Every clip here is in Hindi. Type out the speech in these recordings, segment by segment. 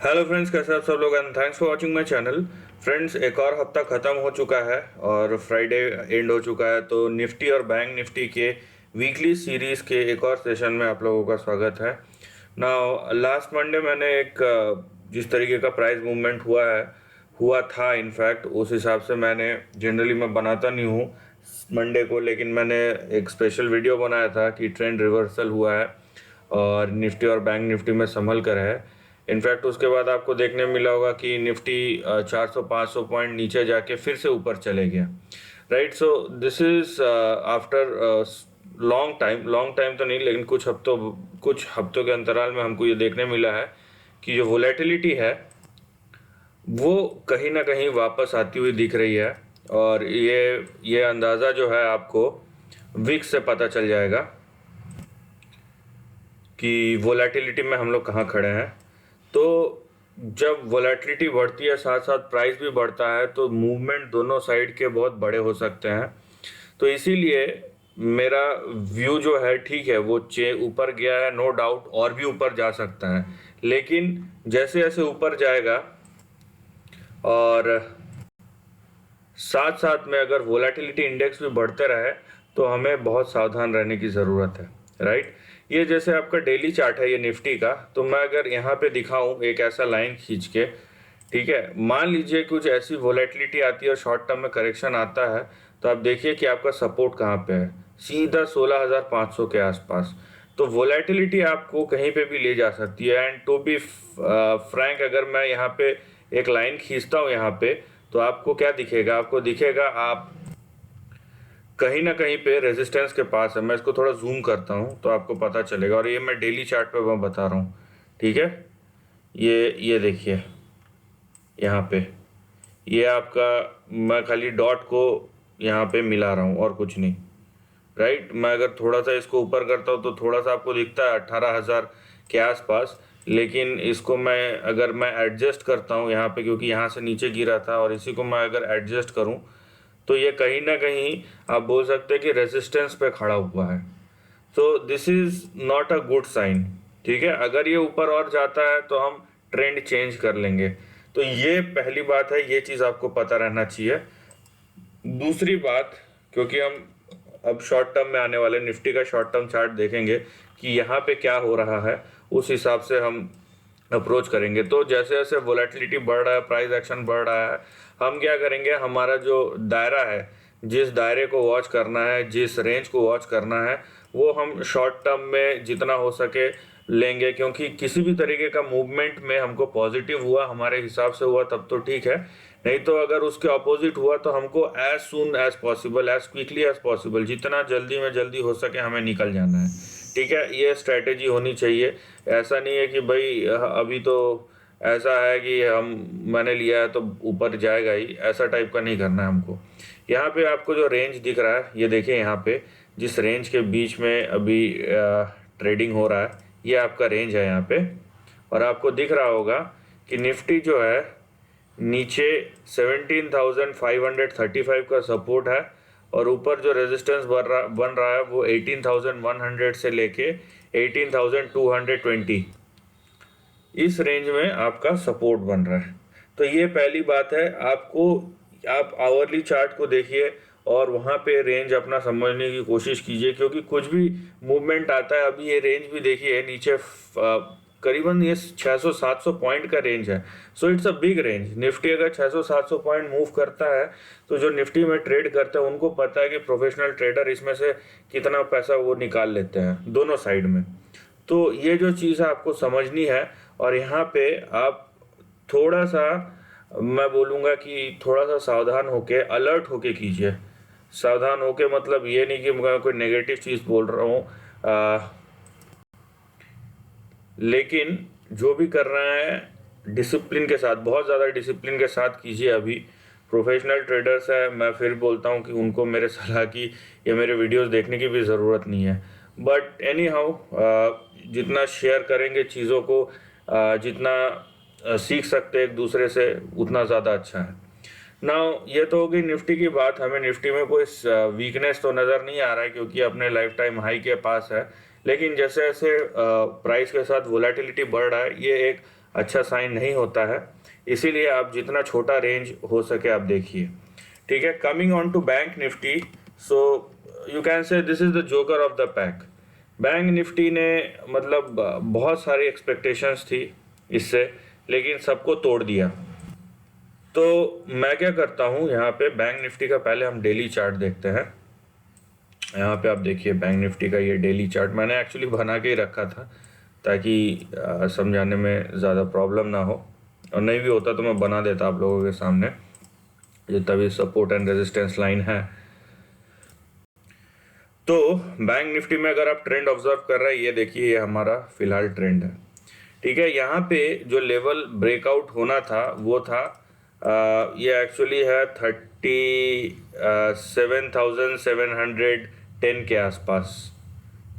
हेलो फ्रेंड्स, कैसे आप सब लोग and thanks for watching my channel. Friends, एक और हफ्ता ख़त्म हो चुका है और फ्राइडे एंड हो चुका है, तो निफ्टी और बैंक निफ्टी के वीकली सीरीज़ के एक और सेशन में आप लोगों का स्वागत है। नाउ लास्ट मंडे मैंने एक जिस तरीके का प्राइस मूवमेंट हुआ था, इनफैक्ट उस हिसाब से मैंने जनरली मैं बनाता नहीं हूँ मंडे को, लेकिन मैंने एक स्पेशल वीडियो बनाया था कि ट्रेंड रिवर्सल हुआ है और निफ्टी और बैंक निफ्टी में संभल कर है। इनफैक्ट उसके बाद आपको देखने मिला होगा कि निफ्टी 400-500 पॉइंट नीचे जाके फिर से ऊपर चले गया, right. So this is after long time तो नहीं, लेकिन कुछ हफ्तों के अंतराल में हमको ये देखने मिला है कि जो वोलेटिलिटी है वो कहीं ना कहीं वापस आती हुई दिख रही है। और ये अंदाज़ा जो है आपको विक्स से पता चल जाएगा कि वोलेटिलिटी में हम लोग कहाँ खड़े हैं। तो जब वोलेटिलिटी बढ़ती है साथ साथ प्राइस भी बढ़ता है, तो मूवमेंट दोनों साइड के बहुत बड़े हो सकते हैं। तो इसीलिए मेरा व्यू जो है, ठीक है, वो ऊपर गया है, नो डाउट, और भी ऊपर जा सकता है, लेकिन जैसे जैसे ऊपर जाएगा और साथ साथ में अगर वोलेटिलिटी इंडेक्स भी बढ़ते रहे तो हमें बहुत सावधान रहने की ज़रूरत है, राइट। ये जैसे आपका डेली चार्ट है ये निफ्टी का, तो मैं अगर यहाँ पे दिखाऊं एक ऐसा लाइन खींच के, ठीक है, मान लीजिए कुछ ऐसी वोलेटिलिटी आती है और शॉर्ट टर्म में करेक्शन आता है, तो आप देखिए कि आपका सपोर्ट कहाँ पे है, सीधा 16,500 के आसपास। तो वोलेटिलिटी आपको कहीं पे भी ले जा सकती है। एंड टू बी फ्रैंक, अगर मैं यहाँ पे एक लाइन खींचता हूँ यहाँ पे, तो आपको क्या दिखेगा, आपको दिखेगा आप कहीं ना कहीं पे रेजिस्टेंस के पास है। मैं इसको थोड़ा जूम करता हूँ तो आपको पता चलेगा, और ये मैं डेली चार्ट पे मैं बता रहा हूँ, ठीक है। ये देखिए यहाँ पे, ये आपका, मैं खाली डॉट को यहाँ पे मिला रहा हूँ और कुछ नहीं, राइट। मैं अगर थोड़ा सा इसको ऊपर करता हूँ तो थोड़ा सा आपको दिखता है 18,000 के आसपास, लेकिन इसको अगर मैं एडजस्ट करता हूँ यहाँ पे, क्योंकि यहाँ से नीचे गिरा था, और इसी को मैं अगर एडजस्ट करूँ तो ये कहीं ना कहीं आप बोल सकते हैं कि रेजिस्टेंस पे खड़ा हुआ है। तो this is not a good sign, ठीक है। अगर ये ऊपर और जाता है तो हम ट्रेंड चेंज कर लेंगे। तो ये पहली बात है, ये चीज़ आपको पता रहना चाहिए। दूसरी बात, क्योंकि हम अब शॉर्ट टर्म में आने वाले निफ्टी का शॉर्ट टर्म चार्ट देखेंगे कि यहाँ पे क्या हो रहा है, उस हिसाब से हम अप्रोच करेंगे। तो जैसे जैसे वोलेटिलिटी बढ़ रहा है, प्राइस एक्शन बढ़ रहा है, हम क्या करेंगे, हमारा जो दायरा है, जिस दायरे को वॉच करना है, जिस रेंज को वॉच करना है, वो हम शॉर्ट टर्म में जितना हो सके लेंगे। क्योंकि किसी भी तरीके का मूवमेंट में हमको पॉजिटिव हुआ, हमारे हिसाब से हुआ, तब तो ठीक है, नहीं तो अगर उसके ऑपोजिट हुआ तो हमको as soon as possible, as quickly as possible, जितना जल्दी में जल्दी हो सके हमें निकल जाना है, ठीक है। ये स्ट्रैटेजी होनी चाहिए। ऐसा नहीं है कि भाई अभी तो ऐसा है कि मैंने लिया है तो ऊपर जाएगा ही, ऐसा टाइप का नहीं करना है हमको। यहाँ पे आपको जो रेंज दिख रहा है, ये देखिए यहाँ पे जिस रेंज के बीच में अभी ट्रेडिंग हो रहा है, ये आपका रेंज है यहाँ पे। और आपको दिख रहा होगा कि निफ्टी जो है नीचे 17,535 का सपोर्ट है, और ऊपर जो रेजिस्टेंस बन रहा है वो 18,100 से लेके 18,220, इस रेंज में आपका सपोर्ट बन रहा है। तो ये पहली बात है। आप आवरली चार्ट को देखिए और वहाँ पे रेंज अपना समझने की कोशिश कीजिए, क्योंकि कुछ भी मूवमेंट आता है। अभी ये रेंज भी देखिए नीचे, करीबन ये 600-700 पॉइंट का रेंज है। So it's a big range. Nifty अगर 600-700 पॉइंट मूव करता है तो जो निफ्टी में ट्रेड करते हैं उनको पता है कि प्रोफेशनल ट्रेडर इसमें से कितना पैसा वो निकाल लेते हैं दोनों साइड में। तो ये जो चीज़ है आपको समझनी है। और यहाँ पे आप थोड़ा सा, मैं बोलूँगा कि थोड़ा सा सावधान होके, अलर्ट होके कीजिए। सावधान होके मतलब ये नहीं कि मैं कोई नेगेटिव चीज़ बोल रहा हूँ, लेकिन जो भी कर रहे हैं डिसिप्लिन के साथ, बहुत ज़्यादा डिसिप्लिन के साथ कीजिए। अभी प्रोफेशनल ट्रेडर्स है, मैं फिर बोलता हूँ कि उनको मेरे सलाह की या मेरे वीडियोस देखने की भी ज़रूरत नहीं है। बट एनी हाउ, जितना शेयर करेंगे चीज़ों को, जितना सीख सकते एक दूसरे से, उतना ज़्यादा अच्छा है। नाउ ये तो हो गई निफ्टी की बात। हमें निफ्टी में कोई वीकनेस तो नज़र नहीं आ रहा है, क्योंकि अपने लाइफ टाइम हाई के पास है। लेकिन जैसे जैसे प्राइस के साथ वोलेटिलिटी बढ़ रहा है, ये एक अच्छा साइन नहीं होता है, इसीलिए आप जितना छोटा रेंज हो सके आप देखिए। ठीक है, coming on to Bank Nifty, so you can say this is the joker of the pack. Bank Nifty ने मतलब बहुत सारी एक्सपेक्टेशंस थी इससे, लेकिन सबको तोड़ दिया। तो मैं क्या करता हूँ, यहाँ पे बैंक निफ्टी का पहले हम डेली चार्ट देखते हैं। यहाँ पे आप देखिए बैंक निफ्टी का ये डेली चार्ट मैंने एक्चुअली बना के ही रखा था ताकि समझाने में ज़्यादा प्रॉब्लम ना हो, और नहीं भी होता तो मैं बना देता आप लोगों के सामने। जितना भी सपोर्ट एंड रेजिस्टेंस लाइन है, तो बैंक निफ्टी में अगर आप ट्रेंड ऑब्जर्व कर रहे हैं, ये देखिए ये हमारा फिलहाल ट्रेंड है। ठीक है, यहाँ पे जो लेवल ब्रेकआउट होना था वो था ये एक्चुअली है 37,710 के आसपास।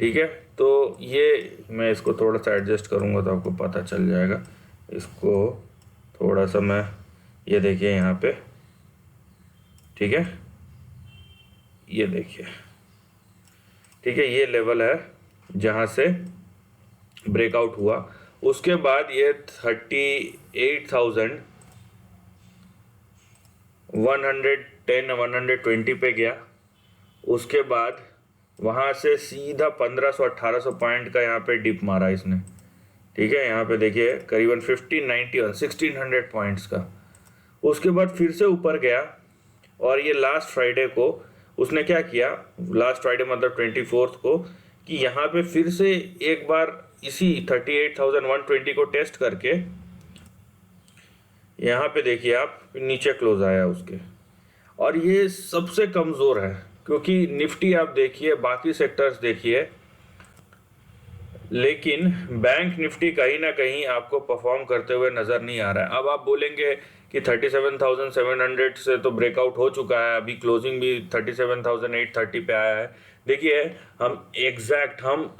ठीक है, तो ये मैं इसको थोड़ा सा एडजस्ट करूँगा तो आपको पता चल जाएगा। इसको थोड़ा सा मैं, ये देखिए यहाँ पे, ठीक है, ये देखिए, ठीक है, ये लेवल है जहाँ से ब्रेकआउट हुआ। उसके बाद ये 38,110-120 पे गया। उसके बाद वहाँ से सीधा 1500-1800 पॉइंट का यहाँ पे डिप मारा इसने। ठीक है, यहाँ पे देखिए करीबन 1590 और 1600 पॉइंट्स का। उसके बाद फिर से ऊपर गया, और ये लास्ट फ्राइडे को उसने क्या किया, लास्ट फ्राइडे मतलब 24 को, कि यहाँ पे फिर से एक बार इसी 38,120 को टेस्ट करके यहाँ पे देखिए आप नीचे क्लोज आया उसके। और ये सबसे कमज़ोर है, क्योंकि निफ्टी आप देखिए, बाकी सेक्टर्स देखिए, लेकिन बैंक निफ्टी कहीं ना कहीं आपको परफॉर्म करते हुए नज़र नहीं आ रहा है। अब आप बोलेंगे कि 37,700 से तो ब्रेकआउट हो चुका है, अभी क्लोजिंग भी 37,830 पे आया है। देखिए हम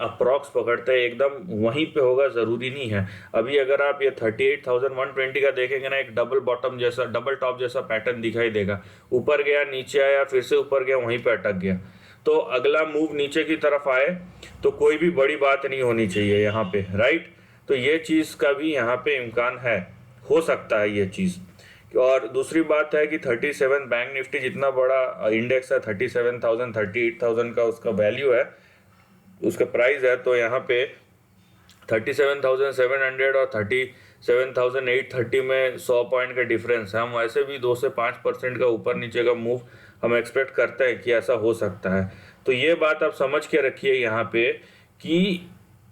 अप्रॉक्स पकड़ते हैं, एकदम वहीं पे होगा ज़रूरी नहीं है। अभी अगर आप ये 38,120 का देखेंगे ना, एक डबल बॉटम जैसा, डबल टॉप जैसा पैटर्न दिखाई देगा। ऊपर गया, नीचे आया, फिर से ऊपर गया, वहीं पे अटक गया। तो अगला मूव नीचे की तरफ आए तो कोई भी बड़ी बात नहीं होनी चाहिए यहाँ पे, राइट। तो ये चीज़ का भी यहाँ पे इम्कान है, हो सकता है ये चीज़। और दूसरी बात है कि 37 बैंक निफ्टी जितना बड़ा इंडेक्स है, 37,000 38,000 का उसका वैल्यू है, उसका प्राइस है। तो यहाँ पे 37,700 और 37,830 में 100 पॉइंट का डिफरेंस है। हम वैसे भी 2 से 5% का ऊपर नीचे का मूव हम एक्सपेक्ट करते हैं कि ऐसा हो सकता है। तो ये बात आप समझ के रखिए यहाँ पे, कि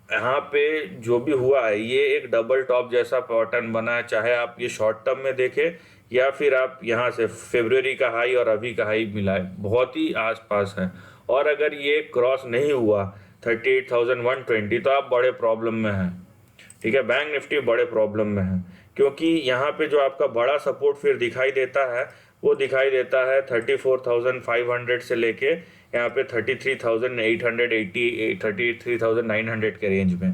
यहाँ पे जो भी हुआ है ये एक डबल टॉप जैसा पैटर्न बना है, चाहे आप ये शॉर्ट टर्म में देखें या फिर आप यहाँ से फरवरी का हाई और अभी का हाई मिलाए, बहुत ही आसपास है। और अगर ये क्रॉस नहीं हुआ 38,120 तो आप बड़े प्रॉब्लम में हैं। ठीक है, बैंक निफ्टी बड़े प्रॉब्लम में है, क्योंकि यहाँ पे जो आपका बड़ा सपोर्ट फिर दिखाई देता है वो दिखाई देता है 34,500 से लेके यहाँ पे 33,880 33,900 के रेंज में।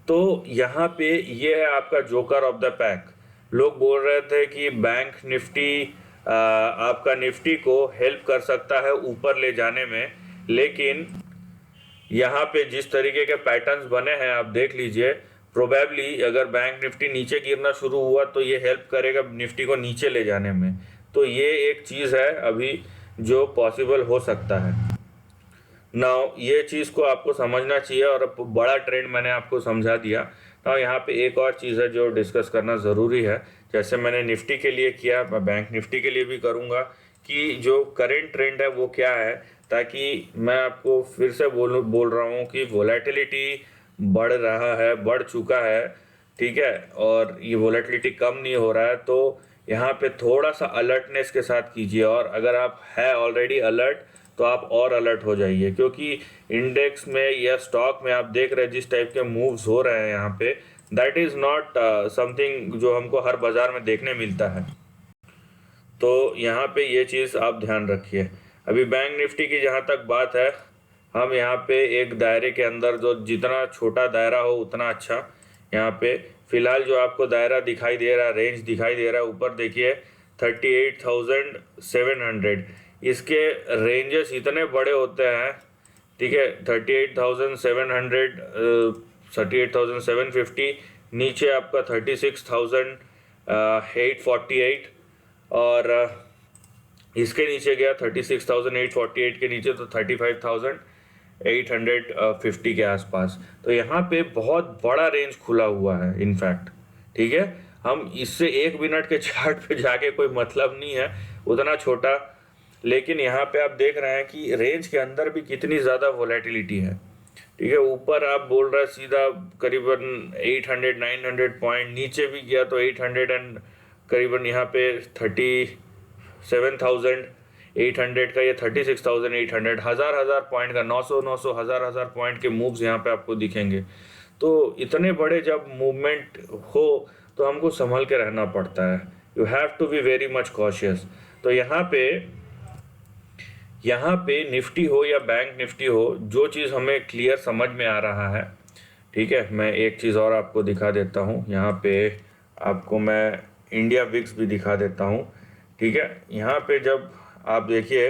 तो यहाँ पे ये है आपका जोकर ऑफ द पैक। लोग बोल रहे थे कि बैंक निफ्टी आपका निफ्टी को हेल्प कर सकता है ऊपर ले जाने में, लेकिन यहाँ पे जिस तरीके के पैटर्न्स बने हैं आप देख लीजिए, प्रोबेबली अगर बैंक निफ्टी नीचे गिरना शुरू हुआ तो ये हेल्प करेगा निफ्टी को नीचे ले जाने में। तो ये एक चीज़ है अभी जो पॉसिबल हो सकता है। नाउ ये चीज़ को आपको समझना चाहिए, और बड़ा ट्रेंड मैंने आपको समझा दिया। नाउ यहाँ पे एक और चीज़ है जो डिस्कस करना ज़रूरी है, जैसे मैंने निफ्टी के लिए किया मैं बैंक निफ्टी के लिए भी करूँगा, कि जो करेंट ट्रेंड है वो क्या है, ताकि मैं आपको फिर से बोल रहा हूँ कि वोलेटिलिटी बढ़ रहा है, बढ़ चुका है। ठीक है, और ये वोलेटिलिटी कम नहीं हो रहा है, तो यहाँ पे थोड़ा सा अलर्टनेस के साथ कीजिए। और अगर आप है ऑलरेडी अलर्ट तो आप और अलर्ट हो जाइए, क्योंकि इंडेक्स में या स्टॉक में आप देख रहे हैं जिस टाइप के मूव्स हो रहे हैं यहाँ पे, दैट इज़ नॉट समथिंग जो हमको हर बाज़ार में देखने मिलता है। तो यहाँ पे ये चीज़ आप ध्यान रखिए। अभी बैंक निफ्टी की जहाँ तक बात है, हम यहाँ पे एक दायरे के अंदर, जो जितना छोटा दायरा हो उतना अच्छा। यहाँ पे फिलहाल जो आपको दायरा दिखाई दे रहा है, रेंज दिखाई दे रहा है, ऊपर देखिए 38,700, इसके रेंजेस इतने बड़े होते हैं। ठीक है, 38,700 38,750 नीचे आपका 36,848 और इसके नीचे गया 36,848 के नीचे तो 35,850 के आसपास। तो यहाँ पे बहुत बड़ा रेंज खुला हुआ है इनफैक्ट, ठीक है। हम इससे 1 मिनट के चार्ट पे जाके कोई मतलब नहीं है उतना छोटा, लेकिन यहाँ पे आप देख रहे हैं कि रेंज के अंदर भी कितनी ज़्यादा वोलेटिलिटी है, ठीक है। ऊपर आप बोल रहे हैं सीधा करीबन 800-900 पॉइंट, नीचे भी गया तो 800 एंड करीबन यहाँ पे 37,800 का, ये 36,800, हज़ार पॉइंट का 900 हज़ार पॉइंट के मूव्स यहाँ पे आपको दिखेंगे। तो इतने बड़े जब मूवमेंट हो तो हमको संभल के रहना पड़ता है। You have to be very much cautious. तो यहाँ पे निफ्टी हो या बैंक निफ्टी हो, जो चीज़ हमें क्लियर समझ में आ रहा है, ठीक है। मैं एक चीज़ और आपको दिखा देता हूँ, यहाँ पे आपको मैं इंडिया विक्स भी दिखा देता हूँ, ठीक है। यहाँ पे जब आप देखिए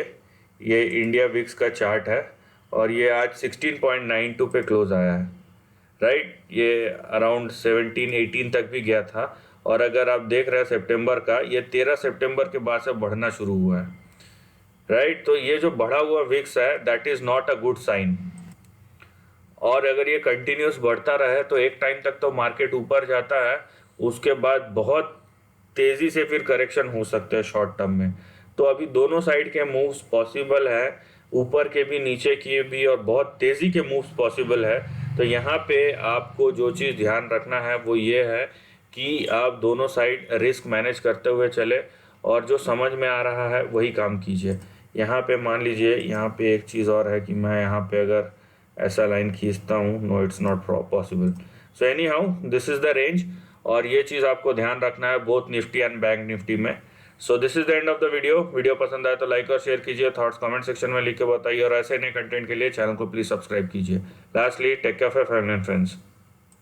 ये इंडिया विक्स का चार्ट है और ये आज 16.92 पे क्लोज आया है, राइट। ये अराउंड 17-18 तक भी गया था और अगर आप देख रहे हैं सितंबर का, ये 13 सितंबर के बाद से बढ़ना शुरू हुआ है, राइट। तो ये जो बढ़ा हुआ विक्स है that is not a good sign, और अगर ये कंटिन्यूस बढ़ता रहे तो एक टाइम तक तो मार्केट ऊपर जाता है, उसके बाद बहुत तेज़ी से फिर करेक्शन हो सकते हैं शॉर्ट टर्म में। तो अभी दोनों साइड के मूव्स पॉसिबल है, ऊपर के भी नीचे के भी, और बहुत तेज़ी के मूव्स पॉसिबल है। तो यहाँ पे आपको जो चीज़ ध्यान रखना है वो ये है कि आप दोनों साइड रिस्क मैनेज करते हुए चले और जो समझ में आ रहा है वही काम कीजिए। यहाँ पे मान लीजिए, यहाँ पे एक चीज़ और है कि मैं यहाँ पे अगर ऐसा लाइन खींचता हूँ, no it's not possible. So anyhow this is the range, और ये चीज़ आपको ध्यान रखना है both Nifty and bank Nifty में। So this is the end of the video पसंद आए तो लाइक और शेयर कीजिए, थॉट्स कमेंट सेक्शन में लिख के बताइए, और ऐसे नए कंटेंट के लिए चैनल को प्लीज़ सब्सक्राइब कीजिए। Lastly take care of your family and friends.